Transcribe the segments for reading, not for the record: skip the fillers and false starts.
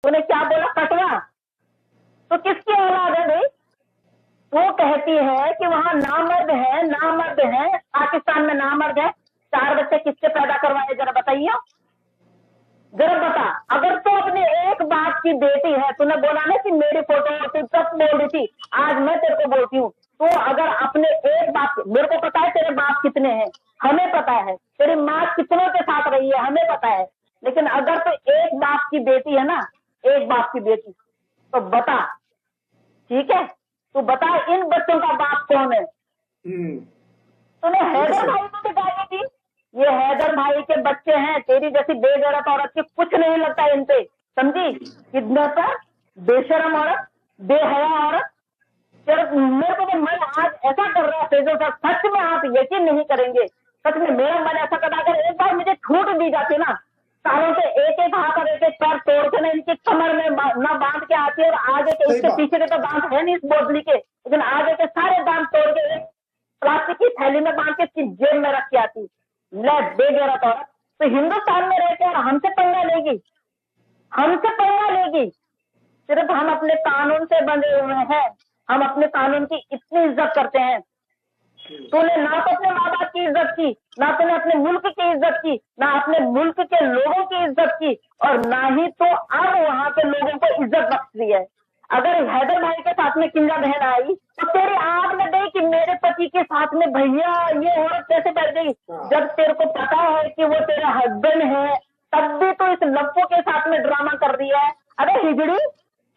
तूने क्या बोला, कटवा? तो किसकी औलाद है भाई? वो कहती है कि वहां नामर्द है, नामर्द है, पाकिस्तान में नामर्द है। 4 बच्चे किससे पैदा करवाए, जरा बताइए, जरा बता। अगर तो अपने एक बाप की बेटी है, तूने बोला ना कि मेरी फोटो तू तब बोल रही थी, आज मैं तेरे को बोलती हूँ, तो अगर अपने एक बाप, मेरे को पता है तेरे बाप कितने हैं, हमें पता है, तेरी माँ कितनों के साथ रही है, हमें पता है, लेकिन अगर तो एक बाप की बेटी है ना, एक बाप की बेटी, तो बता, ठीक है, तू बता इन बच्चों का बाप कौन है? तूने हैदर भाई को दिखाई थी, ये हैदर भाई के बच्चे हैं, तेरी जैसी बेगैरत औरत की कुछ नहीं लगता इन पे, समझी? किडनैपर, बेशरम औरत, बेहया औरत। मेरे को तो मन आज ऐसा कर रहा है फैजल साहब, सच में आप यकीन नहीं करेंगे, सच में मेरा मन ऐसा कर रहा, अगर एक बार मुझे छूट दी जाती ना, सालों से एक एक हाथ और एक एक पैर तोड़ के ना इनकी कमर में ना बांध के आती है, और आगे के इसके पीछे के तो दांत है नहीं इस बोतली के, लेकिन आगे के सारे दांत तोड़ के एक प्लास्टिक की थैली में बांध के इसकी जेब में रख के आती। ले बेगैरत औरत, तो हिंदुस्तान में रहकर हमसे पंगा लेगी, हमसे पंगा लेगी। सिर्फ हम अपने कानून से बंधे हुए हैं, हम अपने कानून की इतनी इज्जत करते हैं। तूने ना तो अपने माँ बाप की इज्जत की, ना तूने अपने मुल्क की इज्जत की, ना अपने मुल्क के लोगों की इज्जत की, और ना ही तो अब वहां के लोगों को इज्जत बख्श दी है। अगर हैदर भाई के साथ में किंजा बहन आई तो तेरी आग में गई कि मेरे पति के साथ में भैया ये औरत कैसे बैठ गई, जब तेरे को पता है कि वो तेरा हस्बैंड है, तब भी तो इस लप्पो के साथ में ड्रामा कर दिया है। अरे हिजड़ी,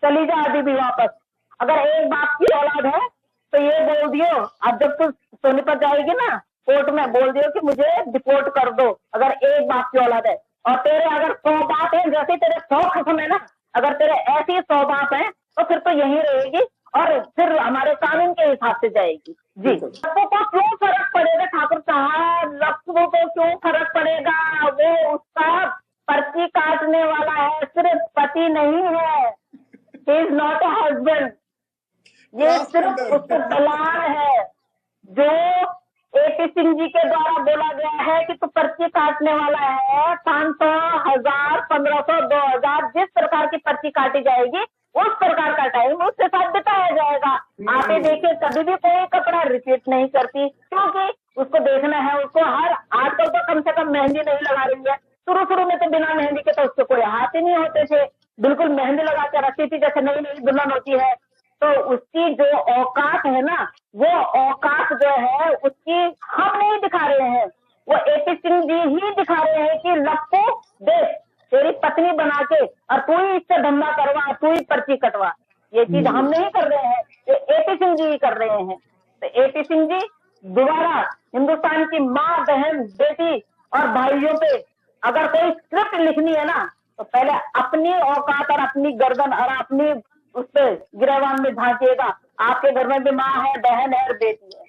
चली जा अभी भी वापस। अगर एक बाप की औलाद है तो ये बोल दियो, अब जब तू सोनीपत जाएगी ना कोर्ट में, बोल दियो कि मुझे डिपोर्ट कर दो, अगर एक बाप की औलाद है। और तेरे अगर 100 बाप है, जैसे तेरे 100 खत्म है ना, अगर तेरे ऐसी 100 बाप है तो फिर तो यही रहेगी और फिर हमारे कानून के हिसाब से जाएगी। जी, लप्पो को क्यों फर्क पड़ेगा ठाकुर साहब, लप्पो को क्यों फर्क पड़ेगा? वो उसका पर्ची काटने वाला है, सिर्फ पति नहीं है। He is not a husband, ये सिर्फ उसका दलाल है, जो एपी सिंह जी के द्वारा बोला गया है कि तू पर्ची काटने वाला है। 500, 1000, 1500, 2000 जिस प्रकार की पर्ची काटी जाएगी उस प्रकार का टाइम उसके साथ बिताया जाएगा। आप ये देखिए, कभी भी कोई कपड़ा रिपीट नहीं करती, क्योंकि उसको देखना है, उसको हर आजकल तो कम से कम मेहंदी नहीं लगा रही है। शुरू में तो बिना मेहंदी के तो उसके कोई हाथ ही नहीं होते थे, बिल्कुल मेहंदी लगा के रखती थी जैसे नई नई दुल्हन होती है। तो उसकी जो औकात है ना, वो औकात जो है उसकी हम नहीं दिखा रहे हैं, वो एपी सिंह जी ही दिखा रहे हैं कि लप्पो देख तेरी पत्नी बना के और तू ही इससे धंधा करवा, तू ही पर्ची कटवा। ये चीज हम नहीं कर रहे हैं, ये एपी सिंह जी ही कर रहे हैं। तो एपी सिंह जी दोबारा हिंदुस्तान की माँ, बहन, बेटी और भाइयों पे अगर कोई स्क्रिप्ट लिखनी है ना, तो पहले अपनी औकात और अपनी गर्दन और अपनी उस पे गिरेबान में झांकिएगा। आपके घर में भी माँ है, बहन है और बेटी है,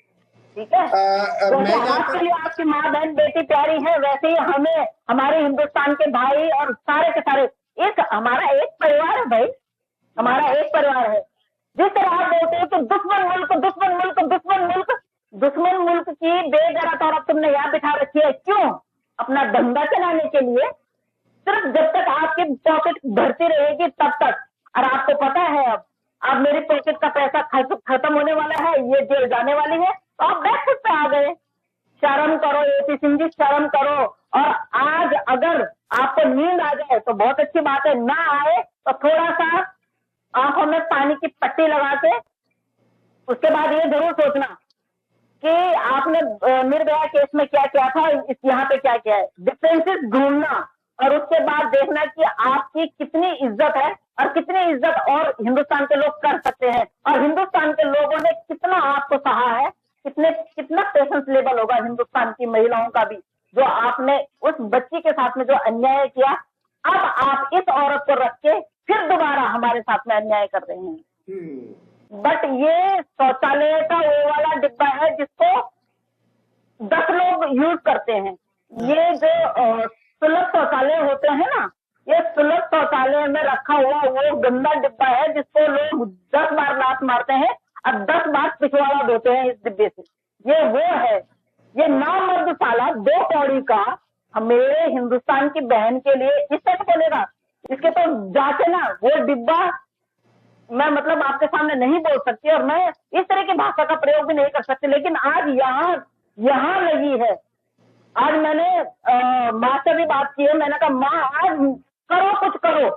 ठीक है? तो आपके लिए आपकी माँ, बहन, बेटी प्यारी है, वैसे ही हमें हमारे हिंदुस्तान के भाई और सारे के सारे, एक हमारा एक परिवार है भाई, हमारा एक परिवार है। जिस तरह आप बोलते हो कि दुश्मन मुल्क, दुश्मन मुल्क, दुश्मन मुल्क, दुश्मन मुल्क की बेगैरत औरत तुमने यहाँ बिठा रखी है, क्यों? अपना धंधा चलाने के लिए। सिर्फ जब तक आपकी पॉकेट भरती रहेगी तब तक। और आपको पता है अब मेरी पॉकेट का पैसा खत्म होने वाला है, ये जेल जाने वाली है, तो आप बैक फुट पे आ गए। शर्म करो एपी सिंह जी, शर्म करो। और आज अगर आपको नींद आ जाए तो बहुत अच्छी बात है, ना आए तो थोड़ा सा आंखों में पानी की पट्टी लगा के उसके बाद ये जरूर सोचना कि आपने निर्भया केस में क्या किया था, इस यहाँ पे क्या किया है। डिफरेंसेस ढूंढना और उसके बाद देखना कि आपकी कितनी इज्जत है और कितनी इज्जत और हिंदुस्तान के लोग कर सकते हैं, और हिंदुस्तान के लोगों ने कितना आपको सहा है, कितना पेशेंस लेवल होगा हिंदुस्तान की महिलाओं का भी, जो आपने उस बच्ची के साथ में जो अन्याय किया, अब आप इस औरत को रख के फिर दोबारा हमारे साथ में अन्याय कर रहे हैं। बट ये शौचालय का वो वाला डिब्बा है जिसको 10 लोग यूज करते हैं। ये जो सुलभ शौचालय होते हैं ना, ये सुलभ शौचालय में रखा हुआ वो गंदा डिब्बा है जिसको लोग 10 बार लात मारते हैं और 10 बार पिछवाड़ा धोते हैं इस डिब्बे से। ये वो है, ये नामर्द साला 2 कौड़ी का मेरे हिंदुस्तान की बहन के लिए इस तरह बोलेगा। इसके तो जाके ना वो डिब्बा मैं मतलब आपके सामने नहीं बोल सकती और मैं इस तरह की भाषा का प्रयोग भी नहीं कर सकती, लेकिन आज यहाँ यहाँ लगी है। आज मैंने माँ से भी बात की है, मैंने कहा माँ आज करो कुछ करो,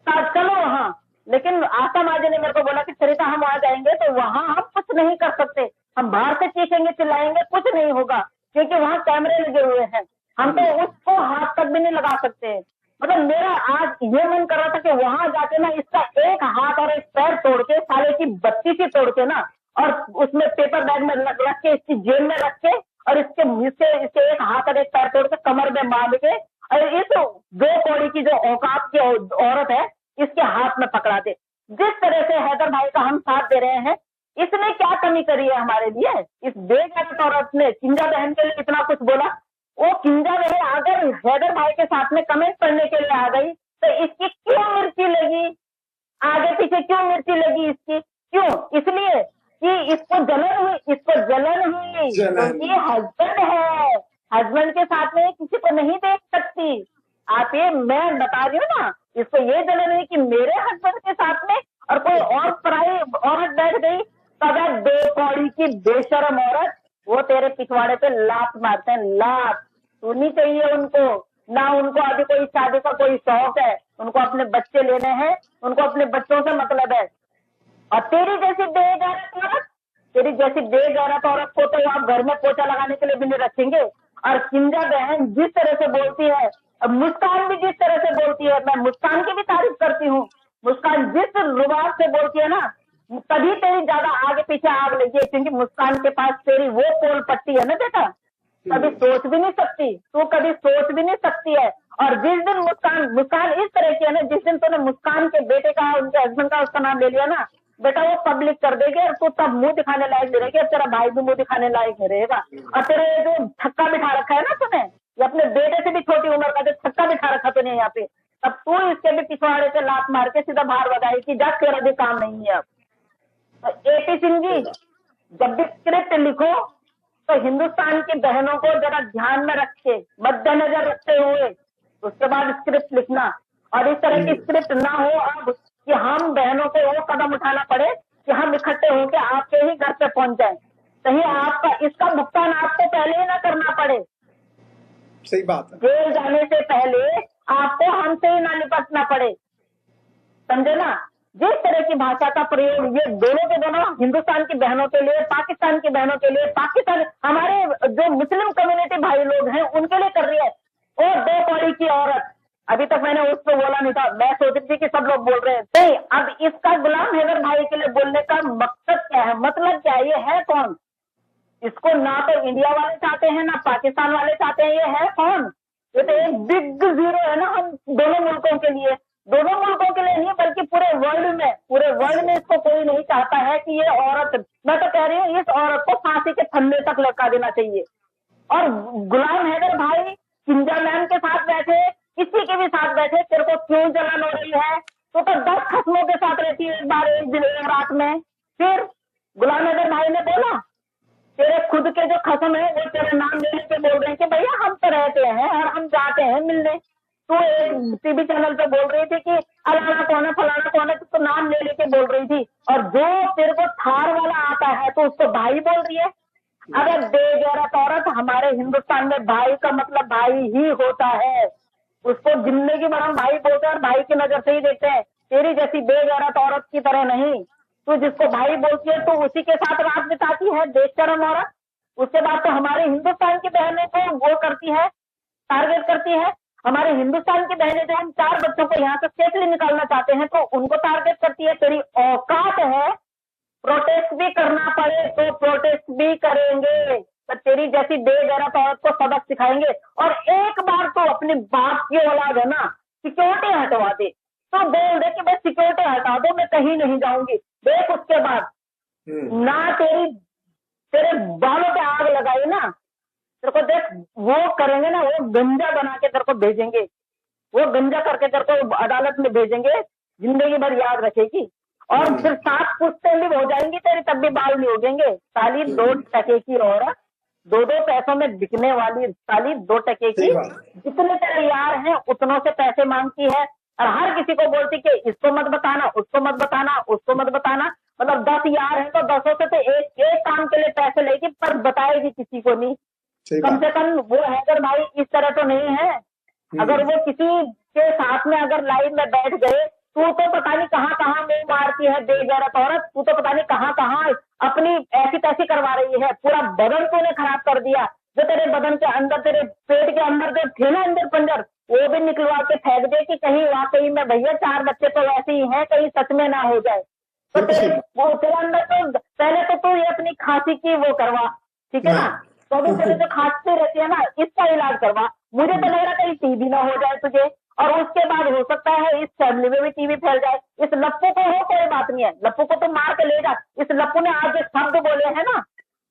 चलो वहाँ। लेकिन आशा माँ जी ने मेरे को बोला कि सरिता हम वहां जाएंगे तो वहां हम कुछ नहीं कर सकते, हम बाहर से चीखेंगे चिल्लाएंगे कुछ नहीं होगा, क्योंकि वहां कैमरे लगे हुए हैं, हम तो उसको हाथ तक भी नहीं लगा सकते। मतलब मेरा आज ये मन कर रहा था कि वहां जाके ना इसका एक हाथ और एक पैर तोड़ के, साले की बत्ती से तोड़ के ना, और उसमें पेपर बैग में रख के इसकी जेब में रख के और इसके एक हाथ और एक पैर तोड़ के कमर में बांध के और इस 2 कौड़ी की जो औकात की औरत है इसके हाथ में पकड़ा दे। जिस तरह से हैदर भाई का हम साथ दे रहे हैं, इसने क्या कमी करी है हमारे लिए? इस बेगैरत औरत ने किंजा बहन के लिए इतना कुछ बोला, वो किंजा बहन अगर हैदर भाई के साथ में कमेंट करने के लिए आ गई तो इसकी क्यों मिर्ची लगी? आगे पीछे क्यों मिर्ची लगी इसकी? क्यों? इसलिए कि इसको जलन हुई, क्योंकि हस्बैंड है, हस्बैंड के साथ में किसी को नहीं देख सकती। आप ये मैं बता रही हूँ ना, इसको ये जलन हुई कि मेरे हस्बैंड के साथ में और कोई और पराई औरत बैठ गई, तब 2 कौड़ी की बेशरम औरत, वो तेरे पिछवाड़े पे लात मारते हैं, लात। सुननी चाहिए उनको ना, उनको अभी कोई शादी का कोई शौक है, उनको अपने बच्चे लेने हैं, उनको अपने बच्चों से मतलब है। और तेरी जैसी बेगैरत औरत को तो आप घर में पोछा लगाने के लिए भी नहीं रखेंगे। और किंजा बहन जिस तरह से बोलती है, मुस्कान भी जिस तरह से बोलती है, मैं मुस्कान की भी तारीफ करती हूँ। मुस्कान जिस रुबाब से बोलती है ना, तभी तेरी ज्यादा आगे पीछे आग लगी है, क्योंकि मुस्कान के पास तेरी वो पोल पट्टी है ना बेटा, कभी सोच भी नहीं सकती, तू कभी सोच भी नहीं सकती है। और जिस दिन मुस्कान इस तरह की है ना, जिस दिन तूने मुस्कान के बेटे का, उनके हस्बैंड का उसका नाम ले लिया ना बेटा, वो पब्लिक कर देगी और तू तब मुंह दिखाने लायक नहीं रहेगी और तेरा भाई भी मुंह दिखाने लायक नहीं रहेगा। और तेरे जो छक्का बिठा रखा है ना तूने, ये अपने बेटे से भी छोटी उम्र का जो छक्का बिठा रखा तूने यहाँ पे, तब तू इसके भी पिछवाड़े से लात मार के सीधा बाहर बधाई कि जा तेरा भी काम नहीं है अब। तो AP सिंह जी, जब भी स्क्रिप्ट लिखो तो हिंदुस्तान की बहनों को जरा ध्यान में रख के, मद्देनजर रखते हुए उसके बाद स्क्रिप्ट लिखना। और इस तरह की स्क्रिप्ट ना हो अब कि हम बहनों को वो कदम उठाना पड़े कि हम इकट्ठे होकर आपके ही घर पे पहुंच जाएं, कहीं आपका इसका भुगतान आपको पहले ही ना करना पड़े। सही बात है। जेल जाने से पहले आपको हमसे ही ना निपटना पड़े, समझे ना? जिस तरह की भाषा का प्रयोग ये दोनों के दोनों हिंदुस्तान की बहनों के लिए, पाकिस्तान की बहनों के लिए, पाकिस्तान हमारे जो मुस्लिम कम्युनिटी भाई लोग हैं उनके लिए कर रही है। और 2 कौड़ी की औरत, अभी तक मैंने उसको बोला नहीं था, मैं सोच रही थी कि सब लोग बोल रहे हैं नहीं। अब इसका गुलाम हैदर भाई के लिए बोलने का मकसद क्या है, मतलब क्या है? ये है कौन? इसको ना तो इंडिया वाले चाहते हैं ना पाकिस्तान वाले चाहते हैं, ये है कौन? ये तो एक बिग जीरो है ना हम दोनों मुल्कों के लिए, दोनों मुल्कों के लिए नहीं बल्कि पूरे वर्ल्ड में इसको कोई नहीं चाहता है कि ये औरत, मैं तो कह रही हूँ इस औरत को फांसी के फंदे तक लटका देना चाहिए। और गुलाम हैदर भाई किंजा मैम के साथ बैठे, किसी के भी साथ बैठे, तेरे को क्यों जलन हो रही है? तो 10 खस्मों के साथ रहती है एक बार, एक दिन, एक रात में। फिर गुलाम हैदर भाई ने बोला तेरे खुद के जो खस्म है वो तेरे नाम ले लेके बोल रहे हैं कि भैया हम तो रहते हैं और हम जाते हैं मिलने। तू एक टीवी चैनल पे बोल रही थी कि अलाना कौन है, फलाना कौन है, तो नाम ले लेके बोल रही थी। और जो तेरे को थार वाला आता है तो उसको भाई बोल रही है। अगर बेगैरत औरत, हमारे हिंदुस्तान में भाई का मतलब भाई ही होता है, उसको जिंदगी भर हम भाई बोलते हैं और भाई की नजर से ही देखते हैं। तेरी जैसी बेगैरत औरत की तरह नहीं, तू जिसको भाई बोलती है तो उसी के साथ रात बिताती है, बेशरम औरत। उसके बाद तो हमारे हिंदुस्तान की बहनें को वो करती है, टारगेट करती है। हमारे हिंदुस्तान की बहनें जो हम 4 बच्चों को यहाँ से सेफली निकालना चाहते हैं तो उनको टारगेट करती है। तेरी औकात है प्रोटेस्ट भी करना पड़े तो प्रोटेस्ट भी करेंगे, तो तेरी जैसी बेगैरत औरत को सबक सिखाएंगे। और एक बार तो अपने बाप की औलाद है ना, सिक्योरिटी हटवा दे, तो बोल दे कि भाई सिक्योरिटी हटा दो, मैं कहीं नहीं जाऊंगी। देख उसके बाद ना तेरे बालों पे आग लगाई ना, तेरे को देख वो करेंगे ना, वो गंजा बना के तेरे को भेजेंगे, वो गंजा करके तेरे को अदालत में भेजेंगे, जिंदगी भर याद रखेगी। और फिर 7 पुश्तें भी हो जाएंगी तेरी, तब भी बाल नहीं उगेंगे। साली 2 टके की औरत, 2 पैसों में बिकने वाली साली 2 टके की, जितने तेरे यार हैं उतनों से पैसे मांगती है। और हर किसी को बोलती कि इसको मत बताना, उसको मत बताना, उसको मत बताना। मतलब 10 यार है तो 10 से तो एक काम के लिए पैसे लेगी, पर बताएगी किसी को नहीं। कम से कम वो है अगर भाई इस तरह तो नहीं है। अगर वो किसी के साथ में अगर लाइन में बैठ गए, तू तो पता नहीं कहाँ कहाँ मुंह मारती है बेगैरत औरत, तू तो पता नहीं कहाँ कहाँ अपनी ऐसी तैसी करवा रही है। पूरा बदन तूने खराब कर दिया। जो तेरे बदन के अंदर, तेरे पेट के अंदर जो थे ना अंदर पंजर, वो भी निकलवा के फेंक दे कि कहीं वाकई में भैया 4 बच्चे तो वैसे ही हैं, कहीं सच में ना हो जाए। तो तेरे अंदर तो पहले तो तू ये अपनी खांसी की वो करवा, ठीक है ना। तो अभी तेरे जो खांसती रहती है ना, इसका इलाज करवा। मुझे तो लग रहा कहीं टीबी ना हो जाए तुझे, और उसके बाद हो सकता है इस फैमिली में भी टीबी फैल जाए। इस लप्पू को हो कोई बात नहीं है, लप्पू को तो मार के ले जा। इस लप्पू ने आज जो शब्द बोले हैं ना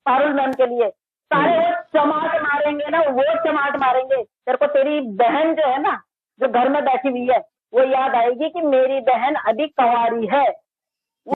पारुल मैम के लिए, सारे वो चमाट मारेंगे ना, वो चमाट मारेंगे। तेरे को तेरी बहन जो है ना, जो घर में बैठी हुई है, वो याद आएगी कि मेरी बहन अभी कंवारी है।